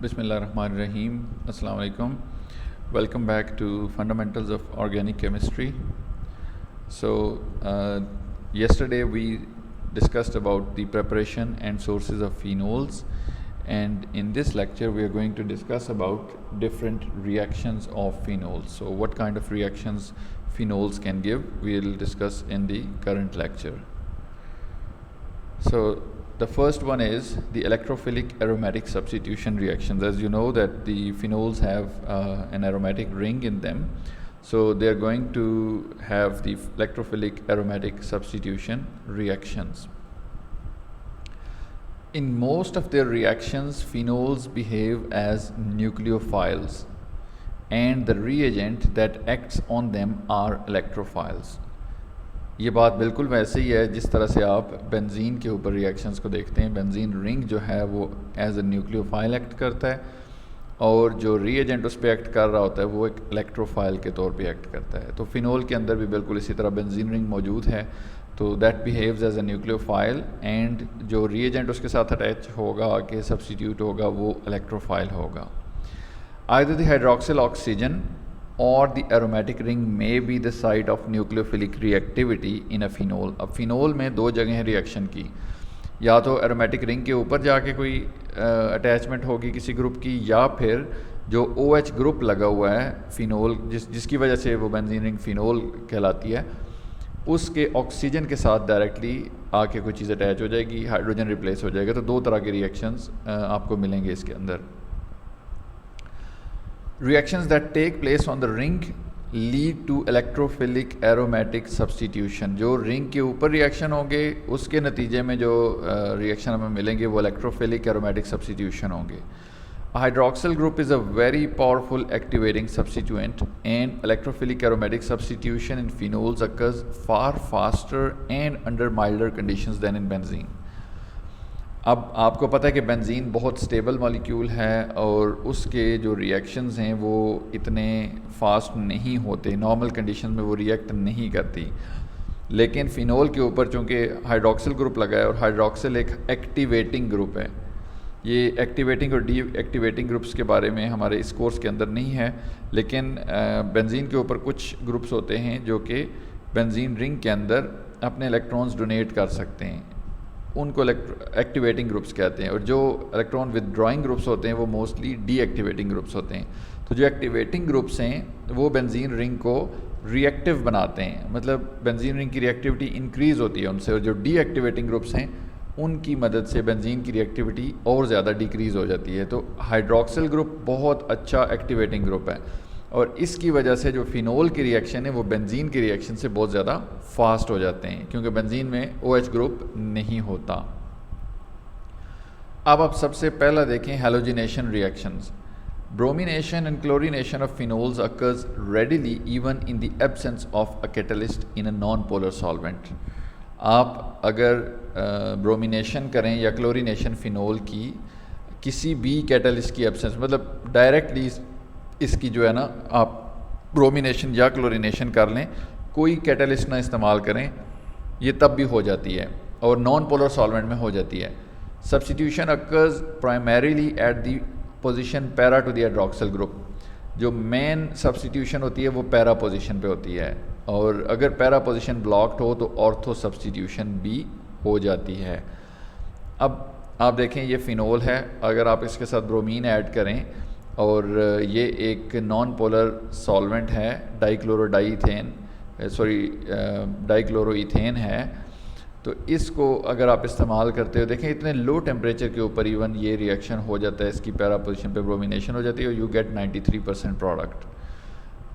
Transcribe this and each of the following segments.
Bismillahirrahmanirrahim. Assalamu alaikum. Welcome back to Fundamentals of Organic Chemistry. So, yesterday we discussed about the preparation and sources of phenols, and in this lecture we are going to discuss about different reactions of phenols. So, what kind of reactions phenols can give, we will discuss in the current lecture. So, the first one is the electrophilic aromatic substitution reactions. As you know that the phenols have an aromatic ring in them, so they are going to have the electrophilic aromatic substitution reactions. In most of their reactions, phenols behave as nucleophiles and the reagent that acts on them are electrophiles. ये बात बिल्कुल वैसे ही है जिस तरह से आप benzene के ऊपर रिएक्शंस को देखते हैं। बेंजीन रिंग जो है वो एज ए न्यूक्लियोफाइल एक्ट करता है और जो रिएजेंट उस पर एक्ट कर रहा होता है वो एक इलेक्ट्रोफाइल के तौर पे एक्ट करता है। तो फिनोल के अंदर भी बिल्कुल इसी तरह बेंजीन रिंग मौजूद है, तो that behaves as a nucleophile and जो रिएजेंट उसके साथ अटैच होगा कि सब्सटीट्यूट होगा वो इलेक्ट्रोफाइल होगा। Either the hydroxyl oxygen or the aromatic ring may be the site of nucleophilic reactivity in a phenol. अब फिनोल में दो जगह हैं रिएक्शन की, या तो एरोमेटिक रिंग के ऊपर जाके कोई अटैचमेंट होगी किसी ग्रुप की, या फिर जो OH ग्रुप लगा हुआ है फिनोल जिसकी वजह से वो बेंजीन रिंग फिनोल कहलाती है, उसके ऑक्सीजन के साथ डायरेक्टली आके कोई चीज़ अटैच हो जाएगी, हाइड्रोजन रिप्लेस हो जाएगा। तो दो तरह के रिएक्शंस आपको मिलेंगे इसके अंदर। Reactions that take place on the ring lead to electrophilic aromatic substitution. जो रिंग के ऊपर रिएक्शन होंगे उसके नतीजे में जो रिएक्शन हमें मिलेंगे वो electrophilic aromatic substitution होंगे। A hydroxyl group is a very powerful activating substituent and electrophilic aromatic substitution in phenols occurs far faster and under milder conditions than in benzene. अब आपको पता है कि बेंजीन बहुत स्टेबल मॉलिक्यूल है और उसके जो रिएक्शंस हैं वो इतने फास्ट नहीं होते, नॉर्मल कंडीशन में वो रिएक्ट नहीं करती। लेकिन फिनोल के ऊपर चूँकि हाइड्रोक्सिल ग्रुप लगा है और हाइड्रोक्सिल एक एक्टिवेटिंग ग्रुप है, ये एक्टिवेटिंग और डी एक्टिवेटिंग ग्रुप्स के बारे में हमारे इस कोर्स के अंदर नहीं है, लेकिन बेंजीन के ऊपर कुछ ग्रुप्स होते हैं जो कि बेंजीन रिंग के अंदर अपने इलेक्ट्रॉन्स डोनेट कर सकते हैं, उनको एक्टिवेटिंग ग्रुप्स कहते हैं। और जो इलेक्ट्रॉन विदड्रॉइंग ग्रुप्स होते हैं वो मोस्टली डीएक्टिवेटिंग ग्रुप्स होते हैं। तो जो एक्टिवेटिंग ग्रुप्स हैं वो बेंजीन रिंग को रिएक्टिव बनाते हैं, मतलब बेंजीन रिंग की रिएक्टिविटी इंक्रीज़ होती है उनसे, और जो डीएक्टिवेटिंग ग्रुप्स हैं उनकी मदद से बेंजीन की रिएक्टिविटी और ज़्यादा डिक्रीज़ हो जाती है। तो हाइड्रोक्सिल ग्रुप बहुत अच्छा एक्टिवेटिंग ग्रुप है और इसकी वजह से जो फिनोल की रिएक्शन है वो बेंजीन की रिएक्शन से बहुत ज़्यादा फास्ट हो जाते हैं, क्योंकि बेंजीन में OH ग्रुप नहीं होता। अब आप सबसे पहला देखें halogenation reactions. Bromination and chlorination of phenols occurs readily even in the absence of a catalyst in a non polar solvent. आप अगर ब्रोमिनेशन करें या क्लोरीनेशन फिनोल की किसी भी कैटलिस्ट की एब्सेंस, मतलब डायरेक्टली इसकी जो है ना आप ब्रोमिनेशन या क्लोरीनेशन कर लें, कोई कैटलिस्ट ना इस्तेमाल करें, ये तब भी हो जाती है और नॉन पोलर सॉल्वेंट में हो जाती है। Substitution occurs primarily at the position para two the hydroxyl group. जो मेन सब्स्टिट्यूशन होती है वो पैरा पोजीशन पे होती है, और अगर पैरा पोजीशन ब्लॉक्ड हो तो ऑर्थो सब्स्टिट्यूशन भी हो जाती है। अब आप देखें ये फिनोल है, अगर आप इसके साथ ब्रोमीन ऐड करें और ये एक नॉन पोलर सॉल्वेंट है, डाइक्लोरोइथेन है, तो इसको अगर आप इस्तेमाल करते हो, देखें इतने लो टेम्परेचर के ऊपर इवन ये रिएक्शन हो जाता है, इसकी पैरा पोजीशन पे ब्रोमिनेशन हो जाती है और यू गेट 93% प्रोडक्ट।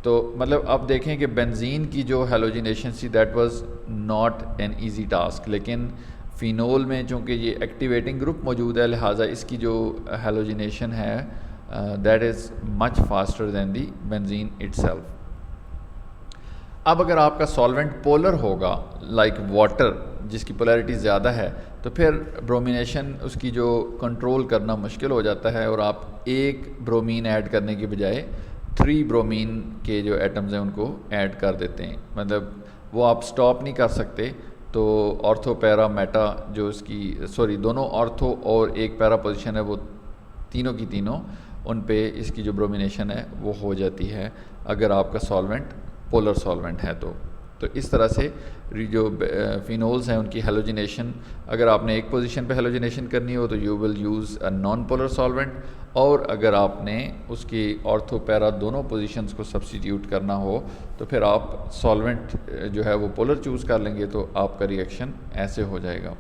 तो मतलब अब देखें कि बेंजीन की जो हैलोजिनेशन थी that was not an easy task, लेकिन फिनोल में चूँकि ये एक्टिवेटिंग ग्रुप मौजूद है लिहाजा इसकी जो हैलोजिनेशन है that is much faster than the benzene itself. अब अगर आपका सॉल्वेंट पोलर होगा लाइक वाटर जिसकी पोलैरिटी ज़्यादा है, तो फिर ब्रोमिनेशन उसकी जो कंट्रोल करना मुश्किल हो जाता है और आप एक ब्रोमीन ऐड करने की बजाय 3 ब्रोमीन के जो एटम्स हैं उनको ऐड कर देते हैं, मतलब वो आप स्टॉप नहीं कर सकते। तो ऑर्थो पैरा मेटा जो इसकी दोनों ऑर्थो और एक पैरा पोजीशन है वो तीनों की तीनों उन पे इसकी जो ब्रोमिनेशन है वो हो जाती है अगर आपका सॉल्वेंट पोलर सॉल्वेंट है तो इस तरह से जो फिनोल्स हैं उनकी हेलोजिनेशन, अगर आपने एक पोजीशन पे हेलोजिनेशन करनी हो तो you will use a non polar solvent, और अगर आपने उसकी ऑर्थो पैरा दोनों पोजीशंस को सब्स्टिट्यूट करना हो तो फिर आप सॉल्वेंट जो है वो पोलर चूज़ कर लेंगे तो आपका रिएक्शन ऐसे हो जाएगा।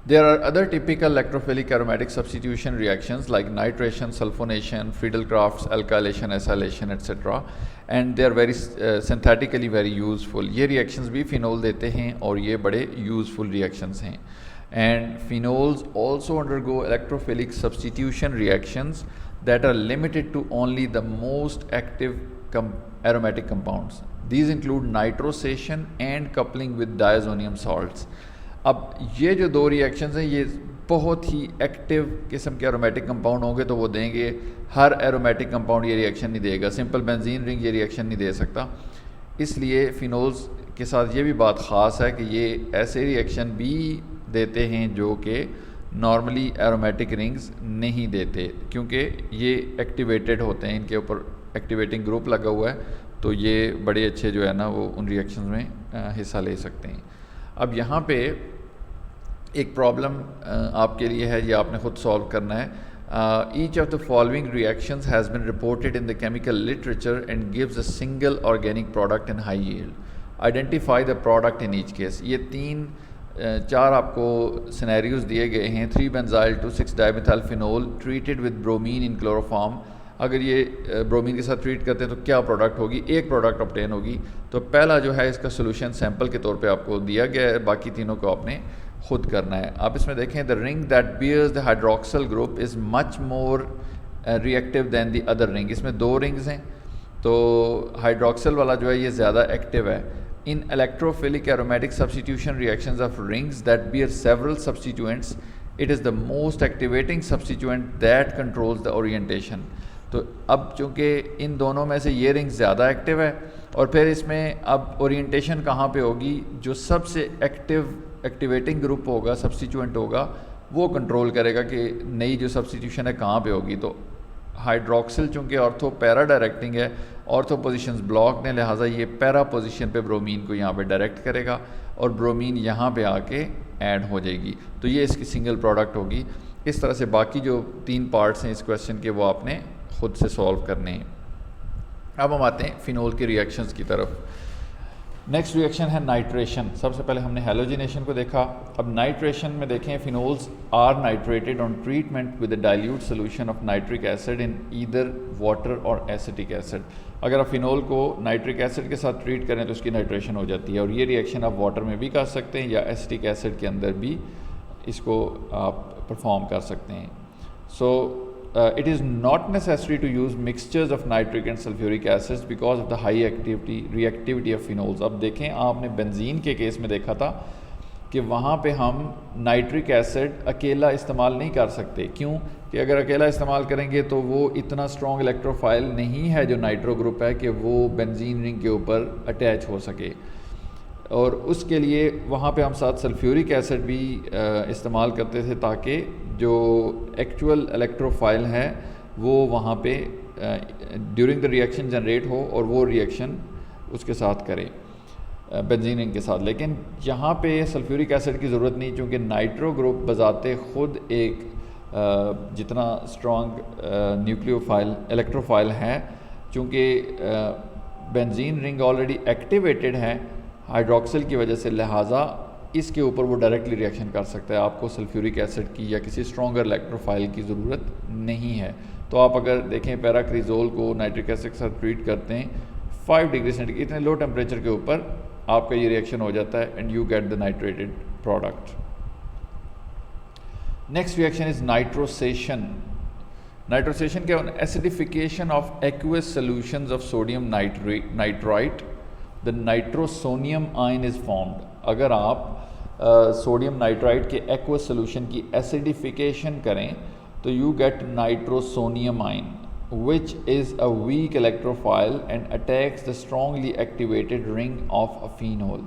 There are other typical electrophilic aromatic substitution reactions like nitration, sulfonation, Friedel-Crafts, alkylation, acylation, etc. And they are very synthetically very useful. ये reactions भी phenol देते हैं और ये बड़े useful reactions हैं. And phenols also undergo electrophilic substitution reactions that are limited to only the most active aromatic compounds. These include nitrosation and coupling with diazonium salts. अब ये जो दो रिएक्शंस हैं ये बहुत ही एक्टिव किस्म के एरोमेटिक कंपाउंड होंगे तो वो देंगे, हर एरोमेटिक कंपाउंड ये रिएक्शन नहीं देगा, सिंपल बेंजीन रिंग ये रिएक्शन नहीं दे सकता। इसलिए फिनोल्स के साथ ये भी बात ख़ास है कि ये ऐसे रिएक्शन भी देते हैं जो कि नॉर्मली एरोमेटिक रिंग्स नहीं देते, क्योंकि ये एक्टिवेटेड होते हैं, इनके ऊपर एक्टिवेटिंग ग्रुप लगा हुआ है, तो ये बड़े अच्छे जो है ना वो उन रिएक्शंस में हिस्सा ले सकते हैं। अब यहाँ पे एक प्रॉब्लम आपके लिए है, ये आपने खुद सॉल्व करना है। Each of the following reactions has been reported in the chemical literature and gives a single organic product in high yield, identify the product in each case. ये चार आपको सिनेरियोज दिए गए हैं। 3-benzyl 2,6-dimethyl-phenol treated with bromine in chloroform, अगर ये bromine के साथ ट्रीट करते हैं तो क्या प्रोडक्ट होगी, एक प्रोडक्ट ऑब्टेन होगी। तो पहला जो है इसका सोल्यूशन सैंपल के तौर पे आपको दिया गया है, बाकी तीनों को आपने खुद करना है। आप इसमें देखें, the ring that bears the hydroxyl group is much more reactive than the other ring. इसमें दो रिंग्स हैं तो हाइड्रोक्सल वाला जो है ये ज़्यादा एक्टिव है। In electrophilic aromatic substitution reactions of rings that bear several substituents, it is the most activating substituent that controls the orientation. तो अब चूँकि इन दोनों में से ये रिंग ज़्यादा एक्टिव है और फिर इसमें अब ओरिएंटेशन कहाँ पे होगी, जो सबसे एक्टिवेटिंग ग्रुप होगा, सब्स्टिट्यूएंट होगा, वो कंट्रोल करेगा कि नई जो सब्स्टिट्यूशन है कहाँ पे होगी। तो हाइड्रोक्सिल चूँकि ऑर्थो पैरा डायरेक्टिंग है, ऑर्थो पोजीशंस ब्लॉक ने, लिहाजा ये पैरा पोजीशन पे ब्रोमीन को यहाँ पे डायरेक्ट करेगा और ब्रोमीन यहाँ पे आके ऐड हो जाएगी, तो ये इसकी सिंगल प्रोडक्ट होगी। इस तरह से बाकी जो 3 पार्ट्स हैं इस क्वेश्चन के वो आपने खुद से सॉल्व करने हैं। अब हम आते हैं फिनोल के रिएक्शंस की तरफ। नेक्स्ट रिएक्शन है नाइट्रेशन। सबसे पहले हमने हेलोजिनेशन को देखा, अब नाइट्रेशन में देखें, phenols are nitrated on treatment with a dilute solution of nitric acid in either water और एसिटिक एसिड। अगर आप फिनोल को नाइट्रिक एसिड के साथ ट्रीट करें तो उसकी नाइट्रेशन हो जाती है, और ये रिएक्शन आप वाटर में भी कर सकते हैं या एसिटिक एसिड के अंदर भी इसको आप परफॉर्म कर सकते हैं। सो it is not necessary to use mixtures of nitric and sulfuric acids because of the high reactivity of phenols। अब देखें, आपने बेंजीन के केस में देखा था कि वहाँ पे हम नाइट्रिक एसिड अकेला इस्तेमाल नहीं कर सकते। क्यों? कि अगर अकेला इस्तेमाल करेंगे तो वो इतना स्ट्रॉन्ग इलेक्ट्रोफाइल नहीं है जो नाइट्रो ग्रुप है कि वो बेंजीन रिंग के ऊपर अटैच हो सके, और उसके लिए वहाँ पे हम साथ सल्फ्यूरिक एसिड भी इस्तेमाल करते थे ताकि जो एक्चुअल इलेक्ट्रोफाइल है वो वहाँ पे ड्यूरिंग द रिएक्शन जनरेट हो और वो रिएक्शन उसके साथ करे बेंजीन रिंग के साथ। लेकिन यहाँ पे सल्फ्यूरिक एसिड की ज़रूरत नहीं, क्योंकि नाइट्रो ग्रुप बजाते ख़ुद एक जितना स्ट्रॉन्ग न्यूक्लियोफाइल इलेक्ट्रोफाइल है, चूँकि बेंजीन रिंग ऑलरेडी एक्टिवेटेड है हाइड्रोक्सिल की वजह से, लिहाजा इसके ऊपर वो डायरेक्टली रिएक्शन कर सकता है। आपको सल्फ्यूरिक एसिड की या किसी स्ट्रॉन्गर इलेक्ट्रोफाइल की ज़रूरत नहीं है। तो आप अगर देखें पैराक्रिजोल को नाइट्रिक एसिड के साथ ट्रीट करते हैं 5 डिग्री सेंटीग्रेड, इतने लो टेम्परेचर के ऊपर आपका ये रिएक्शन हो जाता है and you get the nitrated product. Next reaction is nitrosation. Nitrosation क्या? Acidification of aqueous solutions of sodium nitrite, the nitrosonium ion is formed. अगर आप सोडियम नाइट्राइट के एक्वस सोल्यूशन की एसिडिफिकेशन करें तो you get nitrosonium ion which is a weak electrophile and attacks the strongly activated ring of a phenol।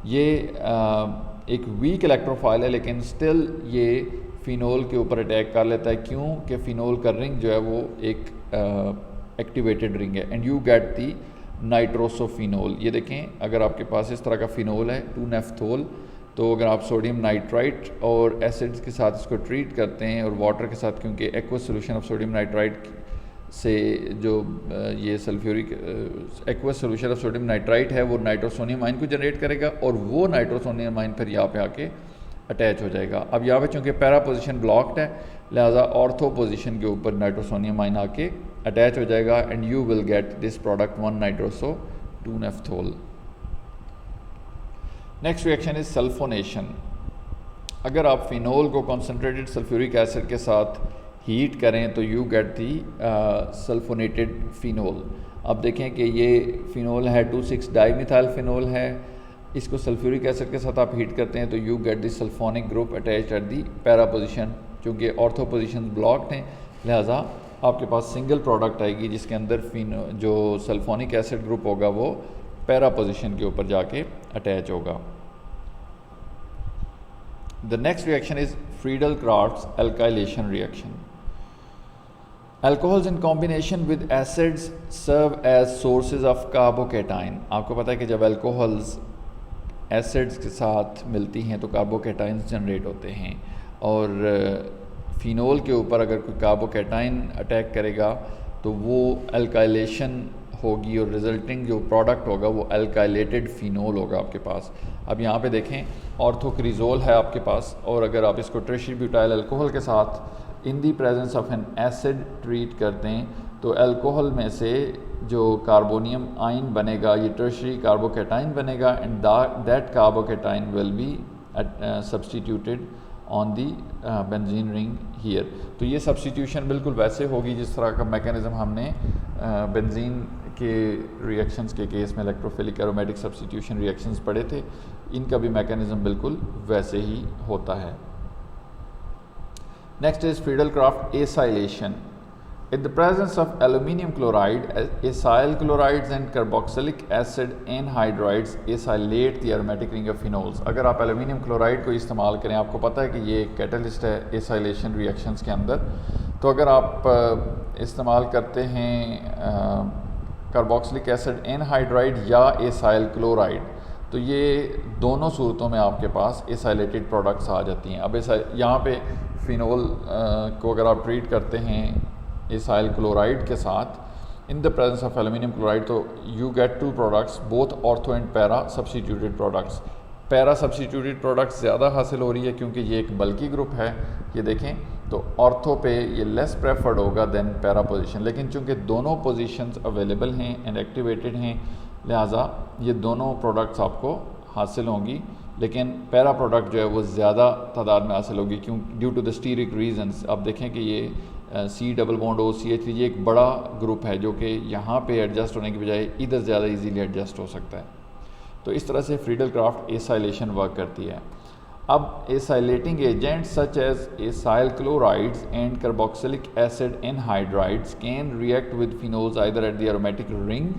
ये एक week electrophile है लेकिन स्टिल ये फ़िनोल के ऊपर अटैक कर लेता है। क्यों कि फ़िनोल का रिंग जो है वो एक एक्टिवेटेड रिंग है एंड यू गेट दी नाइट्रोसोफिनोल। ये देखें, अगर आपके पास इस तरह का फ़िनोल है 2-नेफ्थोल, तो अगर आप सोडियम नाइट्राइट और एसिड्स के साथ इसको ट्रीट करते हैं और वाटर के साथ, क्योंकि aqueous solution of sodium nitrite से जो ये sulphuric aqueous solution of sodium nitrite है वो नाइट्रोसोनियम आयन को जनरेट करेगा और वो नाइट्रोसोनियम आयन फिर यहाँ पे आके अटैच हो जाएगा। अब यहाँ पे चूँकि पैरा पोजिशन ब्लॉक्ड है, लिहाजा ऑर्थो पोजिशन के ऊपर नाइट्रोसोनियम आयन आके अटैच हो जाएगा and you will get this product one nitroso two naphthol. Next reaction is sulphonation. अगर आप फिनोल को कॉन्सेंट्रेटेड सल्फ्यूरिक एसिड के साथ हीट करें तो you get the sulphonated phenol. अब देखें कि ये फिनोल है 2,6-डाइमिथाइल फिनोल है, इसको सल्फ्यूरिक एसिड के साथ आप हीट करते हैं तो you get the sulphonic group attached at the para position. चूँकि ऑर्थो पोजिशन ब्लॉक्ड हैं, लिहाजा आपके पास सिंगल प्रोडक्ट आएगी जिसके अंदर जो सल्फोनिक एसिड ग्रुप होगा वो पैरा पोजिशन के ऊपर जाके अटैच होगा। The next reaction is Friedel-crafts alkylation reaction. Alcohols in combination with acids serve as sources of carbocation. आपको पता है कि जब अल्कोहल्स एसिड्स के साथ मिलती हैं तो कार्बोकेटाइन्स जनरेट होते हैं और फिनोल के ऊपर अगर कोई कार्बोकेटाइन अटैक करेगा तो वो अल्काइलेशन होगी और रिजल्टिंग जो प्रोडक्ट होगा वो अल्काइलेटेड फिनोल होगा आपके पास। अब यहाँ पे देखें, ऑर्थोक्रिजोल है आपके पास और अगर आप इसको टर्शियरी ब्यूटाइल अल्कोहल के साथ in the presence of an acid treat करते हैं तो अल्कोहल में से जो कार्बोनियम आयन बनेगा ये टर्शियरी कार्बोकेटाइन बनेगा and that carbocation will be substituted on the benzene ring here. तो ये सब्सटीट्यूशन बिल्कुल वैसे होगी जिस तरह का मैकेनिज़्म हमने बेंजीन के रिएक्शंस के केस में इलेक्ट्रोफिलिक एरोमेटिक सब्सटीट्यूशन रिएक्शंस पढ़े थे, इनका भी मैकेनिज़्म बिल्कुल वैसे ही होता है। Next is Friedel-Crafts acylation. In the presence of aluminium chloride, acyl chlorides and carboxylic acid anhydrides acylate the aromatic ring of phenols. अगर आप एल्यूमिनियम क्लोराइड को इस्तेमाल करें, आपको पता है कि ये एक कैटलिस्ट है एसाइलेशन रिएक्शंस के अंदर, तो अगर आप इस्तेमाल करते हैं कार्बोक्सिलिक एसिड एनहाइड्राइड या एसाइल क्लोराइड तो ये दोनों सूरतों में आपके पास एसाइलेटेड प्रोडक्ट्स आ जाती हैं। अब यहाँ पे फिनोल को अगर आप ट्रीट करते हैं एसाइल क्लोराइड के साथ in the presence of aluminium chloride तो you get two products both ortho and para substituted products. Para substituted products ज़्यादा हासिल हो रही है क्योंकि ये एक बल्कि ग्रुप है, ये देखें, तो ऑर्थो पे ये लेस प्रेफर्ड होगा देन पैरा पोजीशन, लेकिन चूंकि दोनों पोजीशंस अवेलेबल हैं एंड एक्टिवेटेड हैं लिहाजा ये दोनों प्रोडक्ट्स आपको हासिल होंगी, लेकिन पैरा प्रोडक्ट जो है वो ज़्यादा तादाद में हासिल होगी क्यों due to the steric reasons. आप देखें कि ये C+CH3 ये एक बड़ा ग्रुप है जो कि यहाँ पे एडजस्ट होने की बजाय इधर ज़्यादा इजीली एडजस्ट हो सकता है। तो इस तरह से फ्रीडल-क्राफ्ट एसाइलेशन वर्क करती है। अब acylating agents such as acyl chlorides and carboxylic acid anhydrides can react with phenols either at the aromatic ring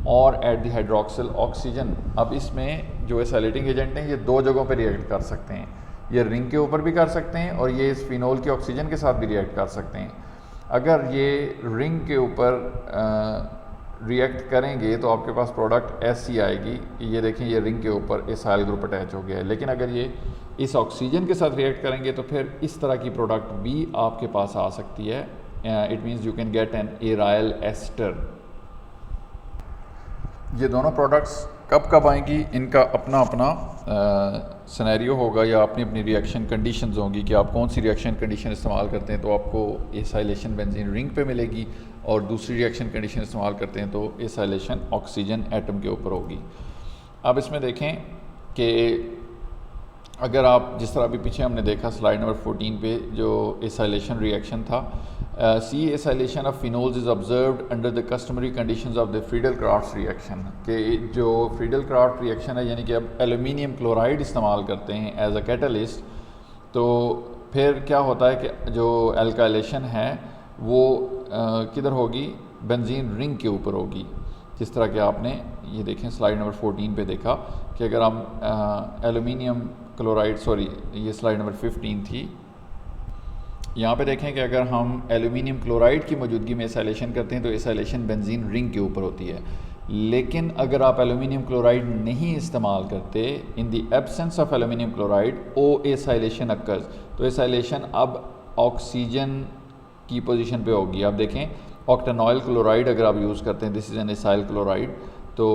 और एट द हाइड्रोक्सिल ऑक्सीजन। अब इसमें जो एसाइलेटिंग एजेंट हैं ये दो जगहों पर रिएक्ट कर सकते हैं, ये रिंग के ऊपर भी कर सकते हैं और ये इस फिनोल के ऑक्सीजन के साथ भी रिएक्ट कर सकते हैं। अगर ये रिंग के ऊपर रिएक्ट करेंगे तो आपके पास प्रोडक्ट ऐसी आएगी, ये देखें ये रिंग के ऊपर एसाइल ग्रुप अटैच हो गया है, लेकिन अगर ये इस ऑक्सीजन के साथ रिएक्ट करेंगे तो फिर इस तरह की प्रोडक्ट भी आपके पास आ सकती है। It means you can get an aryl ester. ये दोनों प्रोडक्ट्स कब आएंगी, इनका अपना अपना सिनेरियो होगा या अपनी अपनी रिएक्शन कंडीशंस होंगी कि आप कौन सी रिएक्शन कंडीशन इस्तेमाल करते हैं तो आपको एसाइलेशन बेंजीन रिंग पे मिलेगी और दूसरी रिएक्शन कंडीशन इस्तेमाल करते हैं तो एसाइलेशन ऑक्सीजन एटम के ऊपर होगी। अब इसमें देखें कि अगर आप जिस तरह अभी पीछे हमने देखा स्लाइड नंबर 14 पे जो एसाइलेशन रिएक्शन था, C acylation of phenols is observed under the customary conditions of the Friedel Crafts reaction. कि जो फ्रीडल-क्राफ्ट रिएक्शन है यानी कि अब एल्यूमिनियम क्लोराइड इस्तेमाल करते हैं एज अ कैटलिस्ट, तो फिर क्या होता है कि जो एल्काइलेशन है वो किधर होगी, बेंजीन रिंग के ऊपर होगी। जिस तरह कि आपने ये देखें स्लाइड नंबर 14 पे देखा कि अगर हम एल्यूमिनियम क्लोराइड, सॉरी ये स्लाइड नंबर 15 थी, यहाँ पे देखें कि अगर हम एल्यूमिनियम क्लोराइड की मौजूदगी में एसाइलेशन करते हैं तो एसाइलेशन बेंजीन रिंग के ऊपर होती है। लेकिन अगर आप एल्यूमिनियम क्लोराइड नहीं इस्तेमाल करते, in the absence of aluminium chloride O acylation occurs, तो एसाइलेशन अब ऑक्सीजन की पोजीशन पे होगी। आप देखें ऑक्टेनॉइल क्लोराइड अगर आप यूज़ करते हैं, this is an acyl chloride, तो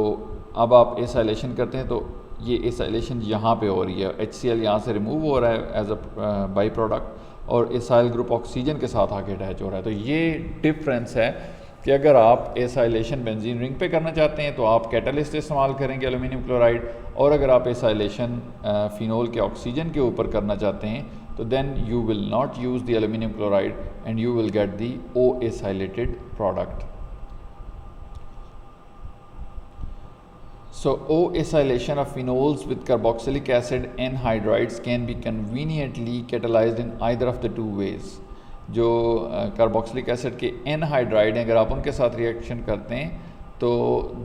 अब आप एसाइलेशन करते हैं तो ये एसाइलेशन यहाँ पे हो रही है, HCl यहाँ से रिमूव हो रहा है एज अ बाई प्रोडक्ट और एसाइल ग्रुप ऑक्सीजन के साथ आके अटैच हो रहा है। तो ये डिफरेंस है कि अगर आप एसाइलेशन बेंजीन रिंग पे करना चाहते हैं तो आप कैटलिस्ट इस्तेमाल करेंगे एल्यूमिनियम क्लोराइड, और अगर आप एसाइलेशन फिनोल के ऑक्सीजन के ऊपर करना चाहते हैं तो then you will not use the aluminium chloride and you will get the O acylated product. So O-acylation of phenols with carboxylic acid anhydrides can be conveniently catalyzed in either of the two ways। जो carboxylic acid के anhydride हैं, अगर आप उनके साथ reaction करते हैं तो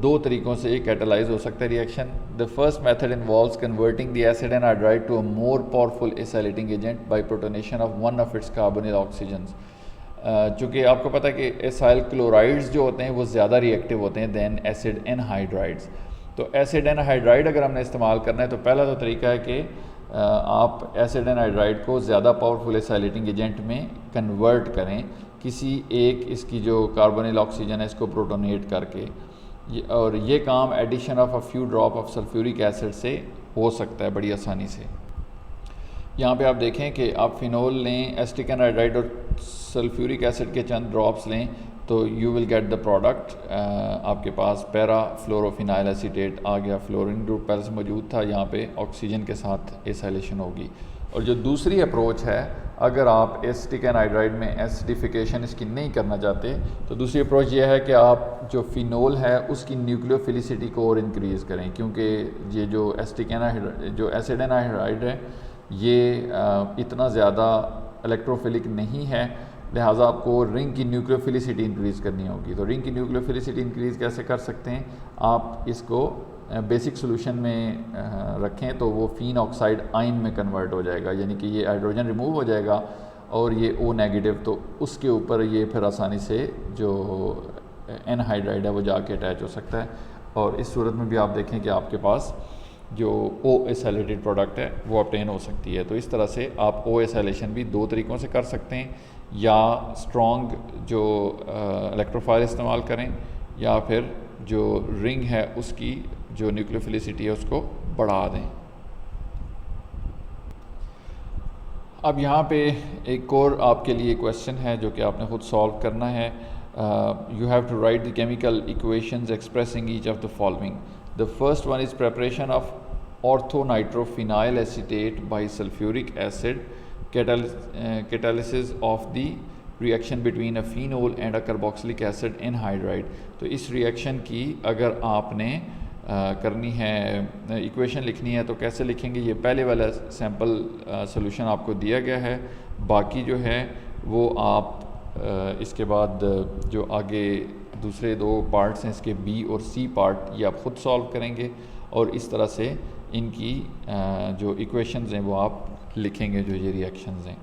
दो तरीक़ों से ये कैटलाइज हो सकता है reaction. The first method involves converting the acid anhydride to a more powerful acylating agent by protonation of one of its carbonyl oxygens. चूँकि आपको पता है कि एसाइल क्लोराइड्स जो होते हैं वो ज़्यादा रिएक्टिव होते हैं दैन एसिड एनहाइड्राइड्स। तो एसिड एनहाइड्राइड अगर हमने इस्तेमाल करना है तो पहला तो तरीका है कि आप एसिड एनहाइड्राइड को ज़्यादा पावरफुल एसाइलेटिंग एजेंट में कन्वर्ट करें, किसी एक इसकी जो कार्बोनिल ऑक्सीजन है इसको प्रोटोनेट करके, और ये काम addition of a few drop of sulphuric acid से हो सकता है बड़ी आसानी से। यहाँ पे आप देखें कि आप फिनोल लें, एसिटिक एनहाइड्राइड और सल्फ्यूरिक एसिड के चंद ड्रॉप्स लें तो you will get the product. आपके पास पैरा फ्लोरोफिनाइल एसीटेट आ गया, फ्लोरीन ग्रुप पहले से मौजूद था, यहाँ पे ऑक्सीजन के साथ एसाइलेशन होगी। और जो दूसरी अप्रोच है, अगर आप एसिटिक एनहाइड्राइड में एसिडिफिकेशन इसकी नहीं करना चाहते तो दूसरी अप्रोच ये है कि आप जो फिनोल है उसकी न्यूक्लियोफिलिसिटी को और इंक्रीज़ करें, क्योंकि ये जो एसिटिक एनहाइड्राइड जो एसिड एनहाइड्राइड है ये इतना ज़्यादा इलेक्ट्रोफिलिक नहीं है, लिहाजा आपको रिंग की न्यूक्लियोफिलिसिटी इंक्रीज़ करनी होगी। तो रिंग की न्यूक्लियोफिलिसिटी इंक्रीज़ कैसे कर सकते हैं, आप इसको बेसिक सोल्यूशन में रखें तो वो फीन ऑक्साइड आयन में कन्वर्ट हो जाएगा, यानी कि ये हाइड्रोजन रिमूव हो जाएगा और ये O नेगेटिव, तो उसके ऊपर ये फिर आसानी से जो एनहाइड्राइड है वो जाके अटैच हो सकता है। और इस सूरत में भी आप देखें कि आपके पास जो O एसाइलेटेड प्रोडक्ट है वो ऑब्टेन हो सकती है। तो इस तरह से आप O एसाइलेशन भी दो तरीक़ों से कर सकते हैं, या स्ट्रॉन्ग जो इलेक्ट्रोफाइल इस्तेमाल करें, या फिर जो रिंग है उसकी जो न्यूक्लियोफिलिसिटी है उसको बढ़ा दें। अब यहाँ पे एक और आपके लिए क्वेश्चन है जो कि आपने खुद सॉल्व करना है। You have to write the chemical equations expressing each of the following. The first one is preparation of orthonitrophenyl acetate by sulphuric acid, catalysis of the reaction between a phenol and a carboxylic acid anhydride। तो इस reaction की अगर आपने करनी है, equation लिखनी है तो कैसे लिखेंगे, ये पहले वाला सैम्पल सोल्यूशन आपको दिया गया है, बाकी जो है वो आप इसके बाद जो आगे दूसरे दो पार्ट्स हैं इसके B और C पार्ट ये आप ख़ुद सॉल्व करेंगे, और इस तरह से इनकी जो इक्वेशंस हैं वो आप लिखेंगे जो ये रिएक्शंस हैं।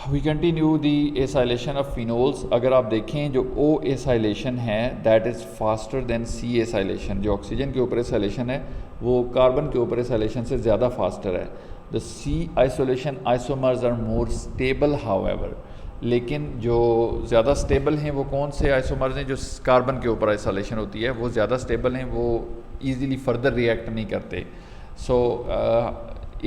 We continue the acylation of phenols. अगर आप देखें जो O एसाइलेशन है that is faster than C acylation. जो ऑक्सीजन के ऊपर एसाइलेशन है वो कार्बन के ऊपर एसाइलेशन से ज़्यादा फास्टर है। The C isolation isomers are more stable however, लेकिन जो ज़्यादा स्टेबल हैं वो कौन से आइसोमर्स हैं, जो कार्बन के ऊपर आइसोलेशन होती है वो ज़्यादा स्टेबल हैं, वो ईज़िली फर्दर रिएक्ट नहीं करते। So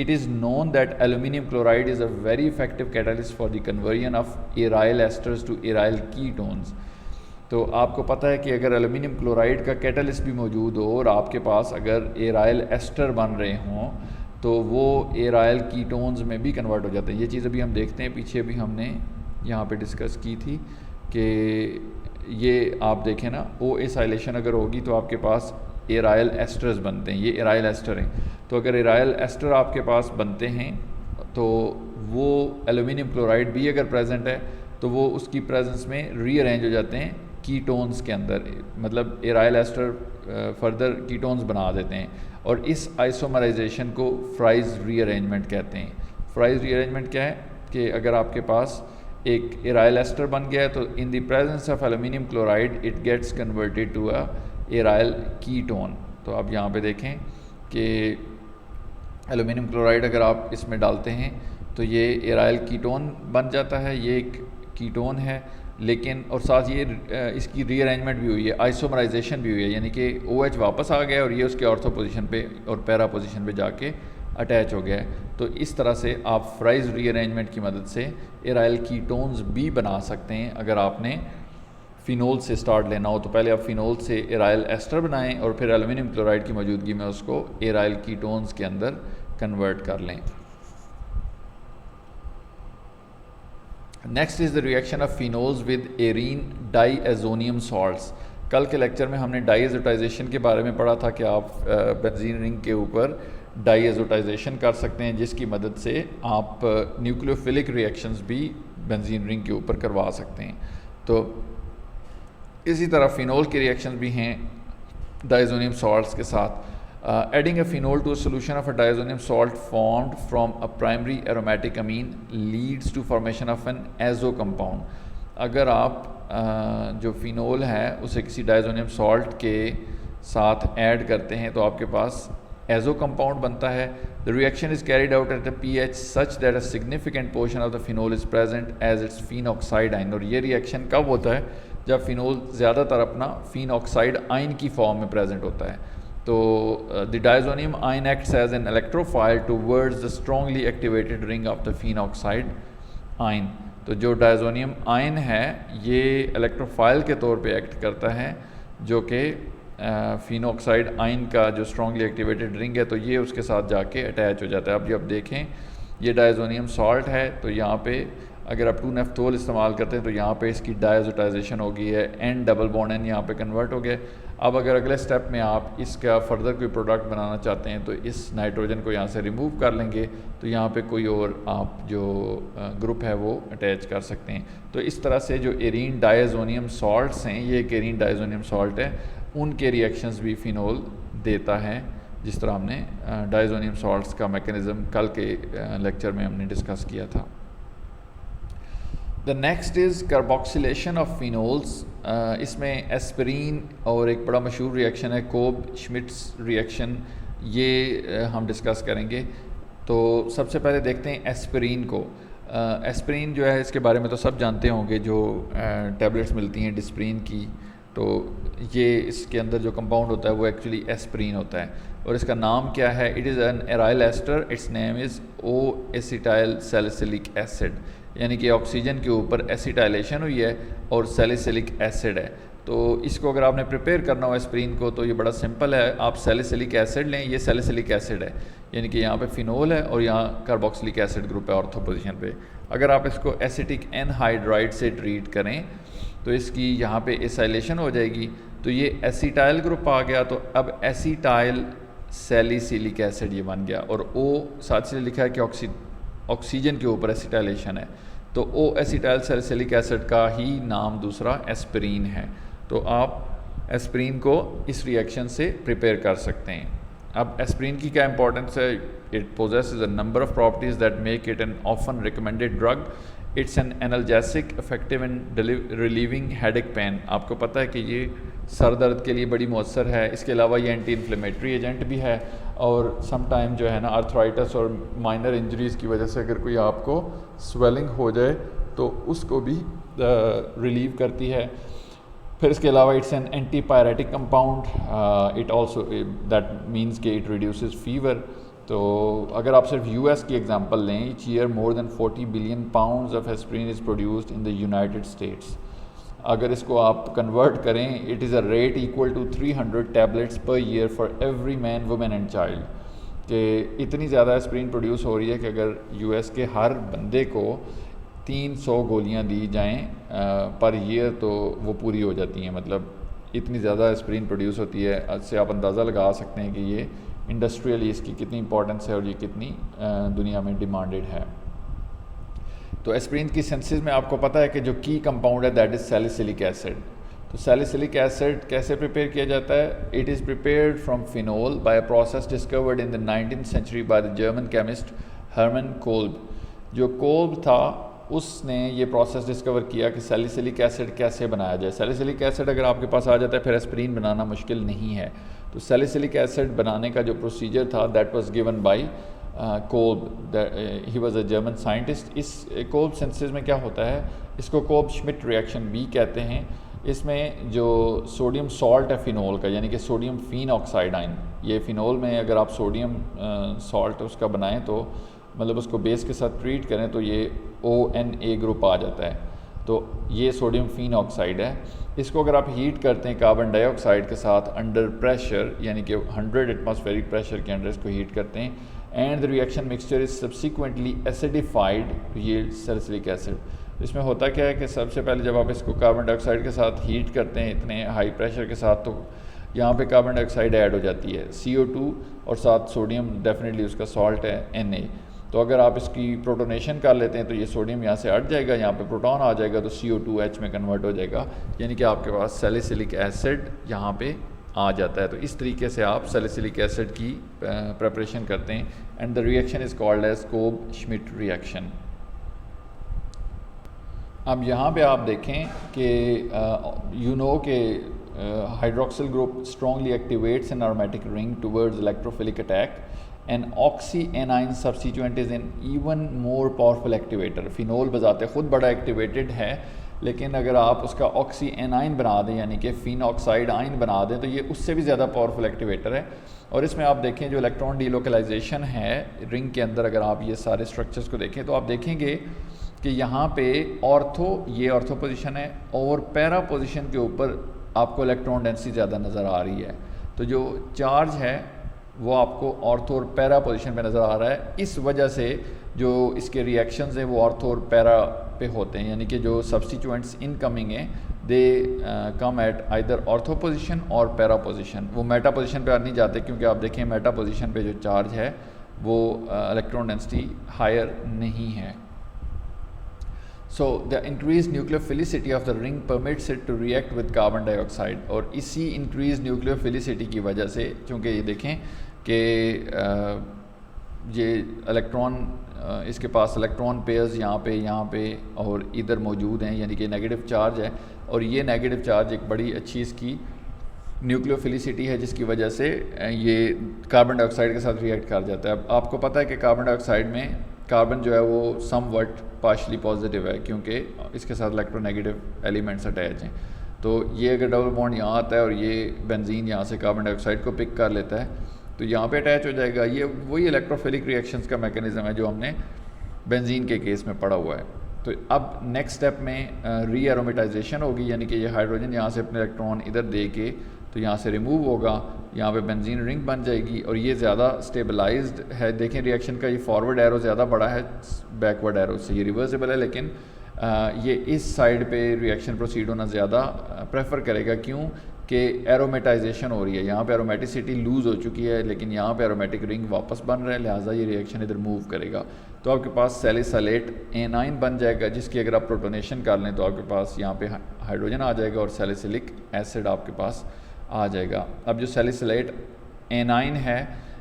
it is known that aluminum chloride is a very effective catalyst for the conversion of aryl esters to aryl ketones। तो आपको पता है कि अगर एल्यूमिनियम क्लोराइड का कैटलिस्ट भी मौजूद हो और आपके पास अगर एराइल एस्टर बन रहे हों तो वो एराइल कीटोन्स में भी कन्वर्ट हो जाते हैं। ये चीज़ अभी हम देखते हैं, पीछे भी हमने यहाँ पे डिस्कस की थी कि ये आप देखें ना, O एसाइलेशन अगर होगी तो आपके पास एराइल एस्टर्स बनते हैं, ये एराइल एस्टर हैं। तो अगर एराइल एस्टर आपके पास बनते हैं तो वो एल्यूमिनियम क्लोराइड भी अगर प्रेजेंट है तो वो उसकी प्रेजेंस में रीअरेंज हो जाते हैं कीटोन्स के अंदर, मतलब एराइल एस्टर फर्दर कीटोन्स बना देते हैं, और इस आइसोमराइजेशन को फ्राइज रीअरेंजमेंट कहते हैं। फ्राइज रीअरेंजमेंट क्या है कि अगर आपके पास एक एराइल एस्टर बन गया है तो in the presence of aluminium chloride it gets converted to a aryl ketone. तो आप यहाँ पे देखें कि एल्यूमिनियम क्लोराइड अगर आप इसमें डालते हैं तो ये एराइल कीटोन बन जाता है, ये एक कीटोन है, लेकिन और साथ ये इसकी रीअरेंजमेंट भी हुई है, आइसोमराइजेशन भी हुई है, यानी कि OH वापस आ गया और ये उसके ऑर्थो पोजीशन पे और पैरा पोजीशन पे जाके अटैच हो गया है। तो इस तरह से आप फ्राइज रीअरेंजमेंट की मदद से एराइल कीटोन्स भी बना सकते हैं। अगर आपने फ़िनोल से स्टार्ट लेना हो तो पहले आप फ़िनोल से एराइल एस्टर बनाएं और फिर एल्यूमिनियम क्लोराइड की मौजूदगी में उसको एराइल कीटोन्स के अंदर कन्वर्ट कर लें। Next is the reaction of phenols with arene diazonium salts. कल के लेक्चर में हमने डाईएजोटाइजेशन के बारे में पढ़ा था कि आप बेंजीन रिंग के ऊपर डाईएजोटाइजेशन कर सकते हैं, जिसकी मदद से आप न्यूक्लियोफिलिक रिएक्शंस भी बेंजीन रिंग के ऊपर करवा सकते हैं। तो इसी तरह फ़िनोल के रिएक्शंस भी हैं डाईएजोनियम सॉल्ट्स के साथ। Adding a phenol to a solution of a diazonium salt formed from a primary aromatic amine leads to formation of an azo compound। अगर आप जो फ़िनोल है उसे किसी डायज़ोनियम सॉल्ट के साथ ऐड करते हैं तो आपके पास एजो कंपाउंड बनता है। The reaction is carried out at the pH such that a significant portion of the phenol is present as its phenoxide ion. और ये रिएक्शन कब होता है? जब फिनोल ज़्यादातर अपना फिनॉक्साइड आइन की फॉर्म में प्रेजेंट होता है। तो the diazonium ion acts as an electrophile towards the strongly activated ring of the phenoxide ion. तो जो डायज़ोनियम आइन है ये इलेक्ट्रोफाइल के तौर पे एक्ट करता है, जो कि फिनॉक्साइड आइन का जो स्ट्रॉन्गली एक्टिवेटेड रिंग है तो ये उसके साथ जाके अटैच हो जाता है। अब जब देखें ये डायज़ोनियम सॉल्ट है तो यहाँ पे अगर आप 2-नेफ्थोल इस्तेमाल करते हैं तो यहाँ पे इसकी डायज़ोटाइजेशन हो गई है, N डबल बॉन्ड N यहाँ पे कन्वर्ट हो गया। अब अगर अगले स्टेप में आप इसका फर्दर कोई प्रोडक्ट बनाना चाहते हैं तो इस नाइट्रोजन को यहाँ से रिमूव कर लेंगे तो यहाँ पे कोई और आप जो ग्रुप है वो अटैच कर सकते हैं। तो इस तरह से जो एरीन डायज़ोनियम सॉल्ट्स हैं, ये एक एरीन डायज़ोनियम सॉल्ट है, उनके रिएक्शंस भी फ़िनोल देता है, जिस तरह हमने डायज़ोनियम सॉल्ट्स का मैकेनिज़्म कल के लेक्चर में हमने डिस्कस किया था। The next is carboxylation of phenols. इसमें एस्पिरिन और एक बड़ा मशहूर रिएक्शन है कोब श्मिट्स रिएक्शन, ये हम डिस्कस करेंगे। तो सबसे पहले देखते हैं एस्पिरिन को। एस्पिरिन जो है इसके बारे में तो सब जानते होंगे, जो टैबलेट्स मिलती हैं डिस्प्रिन की, तो ये इसके अंदर जो कंपाउंड होता है वो एक्चुअली एस्पिरिन होता है। और इसका नाम क्या है? It is an aryl ester, its name is O acetyl salicylic acid, यानी कि ऑक्सीजन के ऊपर एसिटाइलेशन हुई है और सैलिसिलिक एसिड है। तो इसको अगर आपने प्रिपेयर करना हो एस्पिरिन को तो ये बड़ा सिंपल है, आप सैलिसिलिक एसिड लें, ये सैलिसिलिक एसिड है, यानी कि यहाँ पे फिनोल है और यहाँ कार्बोक्सिलिक एसिड ग्रुप है ऑर्थो पोजीशन पे। अगर आप इसको एसिटिक एनहाइड्राइड से ट्रीट करें तो इसकी यहाँ पे एसाइलेशन हो जाएगी, तो ये एसिटाइल ग्रुप आ गया, तो अब एसिटाइल सैलिसिलिक एसिड ये बन गया। और O साथ से लिखा है कि ऑक्सीजन के ऊपर एसिटाइलेशन है, तो O-एसिटाइल सैलिसिलिक एसिड का ही नाम दूसरा एस्पिरिन है। तो आप एस्पिरिन को इस रिएक्शन से प्रिपेयर कर सकते हैं। अब एस्पिरिन की क्या इंपॉर्टेंस है? It possesses a number of properties that make it an often recommended drug. It's an analgesic effective in relieving headache pain. आपको पता है कि ये सर दर्द के लिए बड़ी मौसर है, इसके अलावा ये एंटी इन्फ्लेमेटरी एजेंट भी है, और सम टाइम जो है ना आर्थराइटिस और माइनर इंजरीज़ की वजह से अगर कोई आपको स्वेलिंग हो जाए तो उसको भी रिलीव करती है। फिर इसके अलावा it's an antipyretic compound, it also that means कि इट रिड्यूसेस फीवर। तो अगर आप सिर्फ US की एग्जांपल लें, each year more than 40 billion pounds of aspirin is produced in the United States. अगर इसको आप कन्वर्ट करें, it is a rate equal to 300 tablets per year for every man women and child. कि इतनी ज़्यादा aspirin produce हो रही है कि अगर US के हर बंदे को 300 गोलियां दी जाएं पर ईयर तो वो पूरी हो जाती हैं। मतलब इतनी ज़्यादा एस्पिरिन प्रोड्यूस होती है, इससे आप अंदाज़ा लगा सकते हैं कि ये इंडस्ट्रियली इसकी कितनी इंपॉर्टेंस है और ये कितनी दुनिया में डिमांडेड है। तो एस्पिरिन की सिंथेसिस में आपको पता है कि जो की कंपाउंड है दैट इज़ सैलिसिलिक एसिड। तो सैलिसिलिक एसिड कैसे प्रिपेयर किया जाता है? It is prepared from phenol by a process discovered in the 19th century by the German chemist Hermann Kolbe. जो कोल्ब था उसने ये प्रोसेस डिस्कवर किया कि सैलिसिलिक एसिड कैसे बनाया जाए। सैलिसिलिक एसिड अगर आपके पास आ जाता है फिर एस्पिरिन बनाना मुश्किल नहीं है। तो सैलिसिलिक एसिड बनाने का जो प्रोसीजर था that was given by Kolb, he was a German scientist. इस कोल्ब सिंथेसिस में क्या होता है, इसको कोल्ब श्मिट रिएक्शन भी कहते हैं। इसमें जो सोडियम सॉल्ट है फिनोल का, यानी कि सोडियम फिनॉक्साइड आयन, ये फिनोल में अगर आप सोडियम सॉल्ट उसका बनाएं तो मतलब उसको बेस के साथ ट्रीट करें तो ये ONA ग्रुप आ जाता है। तो ये सोडियम फिनॉक्साइड है। इसको अगर आप हीट करते हैं कार्बन डाइऑक्साइड के साथ अंडर प्रेशर, यानी कि 100 एटमॉस्फेरिक प्रेशर के अंडर इसको हीट करते हैं, and the reaction mixture is subsequently acidified to yield salicylic acid. इसमें होता क्या है कि सबसे पहले जब आप इसको कार्बन डाइऑक्साइड के साथ हीट करते हैं इतने हाई प्रेशर के साथ, तो यहाँ पे कार्बन डाइऑक्साइड ऐड हो जाती है CO2 और साथ सोडियम डेफिनेटली उसका सॉल्ट है Na। तो अगर आप इसकी प्रोटोनेशन कर लेते हैं तो ये सोडियम यहाँ से हट जाएगा, यहाँ पे प्रोटॉन आ जाएगा तो CO2H में कन्वर्ट हो जाएगा, यानी कि आपके पास सैलिसिलिक एसिड यहाँ पे आ जाता है। तो इस तरीके से आप सैलिसिलिक एसिड की प्रिपरेशन करते हैं and the reaction is called as Kolbe Schmitt reaction. अब यहाँ पे आप देखें कि यू नो के hydroxyl group strongly activates an aromatic ring towards electrophilic attack and oxyanion substituent is an even more powerful activator. Phenol बजाते खुद बड़ा एक्टिवेटेड है, लेकिन अगर आप उसका ऑक्सीएनाइन बना दें यानी कि फिनॉक्साइड आइन बना दें तो ये उससे भी ज़्यादा पावरफुल एक्टिवेटर है। और इसमें आप देखें जो इलेक्ट्रॉन डीलोकलाइजेशन है रिंग के अंदर, अगर आप ये सारे स्ट्रक्चर्स को देखें तो आप देखेंगे कि यहाँ पे ये ऑर्थो पोजीशन है और पैरा पोजीशन के ऊपर आपको इलेक्ट्रॉन डेंसिटी ज़्यादा नज़र आ रही है। तो जो चार्ज है वो आपको ऑर्थो और पैरा पोजीशन पे नज़र आ रहा है। इस वजह से जो इसके रिएक्शंस हैं वो ऑर्थो और पैरा पे होते हैं, यानी कि जो सब्स्टिट्यूएंट्स इनकमिंग हैं दे कम एट आइदर ऑर्थो पोजीशन और पैरा पोजीशन। वो मेटा पोजीशन पे नहीं जाते क्योंकि आप देखें मेटा पोजीशन पे जो चार्ज है वो इलेक्ट्रॉन डेंसिटी हायर नहीं है। So the increased nucleophilicity of the ring permits it to react with carbon dioxide। और इसी increased nucleophilicity की वजह से, चूँकि ये देखें कि ये इलेक्ट्रॉन इसके पास इलेक्ट्रॉन पेयर्स यहाँ पे और इधर मौजूद हैं, यानी कि नेगेटिव चार्ज है और ये नेगेटिव चार्ज एक बड़ी अच्छी इसकी न्यूक्लियोफिलिसिटी है जिसकी वजह से ये कार्बन डाइऑक्साइड के साथ रिएक्ट कर जाता है। अब आपको पता है कि कार्बन डाइऑक्साइड में कार्बन जो है वो समवट पार्शली पॉजिटिव है क्योंकि इसके साथ इलेक्ट्रोनेगेटिव एलिमेंट्स अटैच हैं। तो ये अगर डबल बॉन्ड यहाँ आता है और ये बेंजीन यहाँ से कार्बन डाइऑक्साइड को पिक कर लेता है तो यहाँ पे अटैच हो जाएगा। ये वही इलेक्ट्रोफिलिक रिएक्शंस का मैकेनिज्म है जो हमने बेंजीन के केस में पढ़ा हुआ है। तो अब नेक्स्ट स्टेप में रीएरोमेटाइजेशन होगी, यानी कि ये हाइड्रोजन यहाँ से अपने इलेक्ट्रॉन इधर दे के तो यहाँ से रिमूव होगा, यहाँ पे बेंजीन रिंग बन जाएगी और ये ज़्यादा स्टेबलाइज्ड है। देखें रिएक्शन का ये फॉरवर्ड एरो ज़्यादा बड़ा है बैकवर्ड एरो से, ये रिवर्सिबल है, लेकिन ये इस साइड पे रिएक्शन प्रोसीड होना ज़्यादा प्रेफर करेगा। क्यों कि एरोमेटाइजेशन हो रही है, यहाँ पे एरोमेटिसिटी लूज़ हो चुकी है लेकिन यहाँ पे एरोमेटिक रिंग वापस बन रहा है, लिहाजा ये रिएक्शन इधर मूव करेगा। तो आपके पास सैलिसिलेट एनाइन बन जाएगा जिसकी अगर आप प्रोटोनेशन कर लें तो आपके पास यहाँ पे हाइड्रोजन आ जाएगा और सैलिसिलिक एसिड आपके पास आ जाएगा। अब जो सैलिसिलेट एनाइन है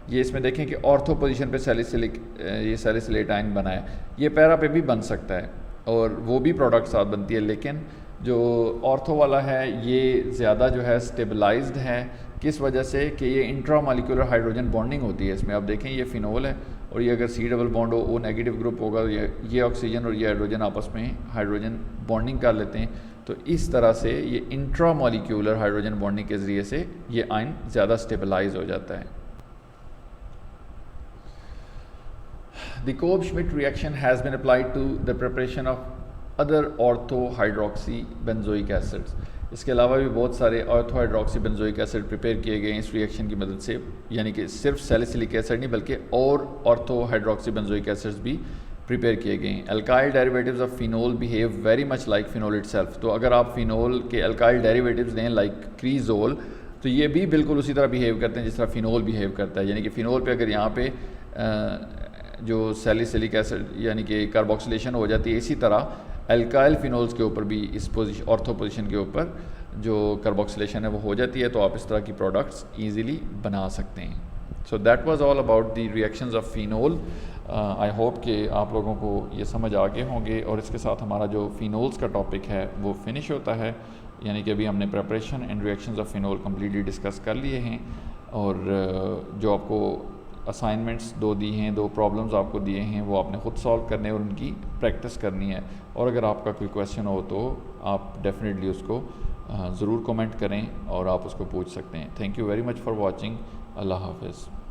ये इसमें देखें कि ऑर्थो पोजीशन पे ये सैलिसिलेट आयन बना है, ये पैरा पे भी बन सकता है और वो भी प्रोडक्ट साथ बनती है, लेकिन जो ऑर्थो वाला है ये ज़्यादा जो है स्टेबलाइज्ड है। किस वजह से कि ये इंट्रामॉलिक्यूलर हाइड्रोजन बॉन्डिंग होती है इसमें। आप देखें ये फिनोल है और ये अगर C डबल बॉन्ड हो O नेगेटिव ग्रुप होगा, ये ऑक्सीजन और ये हाइड्रोजन आपस में हाइड्रोजन बॉन्डिंग कर लेते हैं। तो इस तरह से ये इंट्रामॉलिक्यूलर हाइड्रोजन बॉन्डिंग के ज़रिए से ये आयन ज़्यादा स्टेबलाइज हो जाता है। The Kolb-Schmitt reaction has been applied to the preparation of other ortho-hydroxy benzoic acids। इसके अलावा भी बहुत सारे ऑर्थो-हाइड्रोक्सी बेंजोइक एसिड प्रिपेयर किए गए हैं इस रिएक्शन की मदद से, यानी कि सिर्फ सैलिसिलिक एसिड नहीं बल्कि और ऑर्थो-हाइड्रोक्सी बेंजोइक एसिड्स भी प्रिपेयर किए गए हैं। Alkyl derivatives of phenol behave very much like phenol itself. तो अगर आप फिनोल के अल्काइल डेरिवेटिव्स दें लाइक क्रीजोल तो ये भी बिल्कुल उसी तरह बिहेव करते हैं जिस तरह फिनोल बिहेव करता है। यानी कि फिनोल पे अगर यहाँ पे जो सैलिसिलिक एसिड यानी कि कार्बोक्सिलेशन हो जाती है, इसी तरह अल्काइल फिनोल्स के ऊपर भी इस ऑर्थो पोजीशन के ऊपर जो कार्बोक्सिलेशन है वो हो जाती है। तो आप इस तरह की प्रोडक्ट्स ईजीली बना सकते हैं। So that was all about the reactions of phenol. I hope कि आप लोगों को ये समझ आ गए होंगे, और इसके साथ हमारा जो फिनोल्स का टॉपिक है वो फिनिश होता है। यानी कि अभी हमने preparation and reactions of phenol completely discuss कर लिए हैं, और जो आपको असाइनमेंट्स 2 दी हैं, 2 प्रॉब्लम्स आपको दिए हैं, वो आपने ख़ुद सॉल्व करने और उनकी प्रैक्टिस करनी है। और अगर आपका कोई क्वेश्चन हो तो आप डेफिनेटली उसको ज़रूर कमेंट करें और आप उसको पूछ सकते हैं। Thank you very much for watching. अल्लाह हाफ़िज़।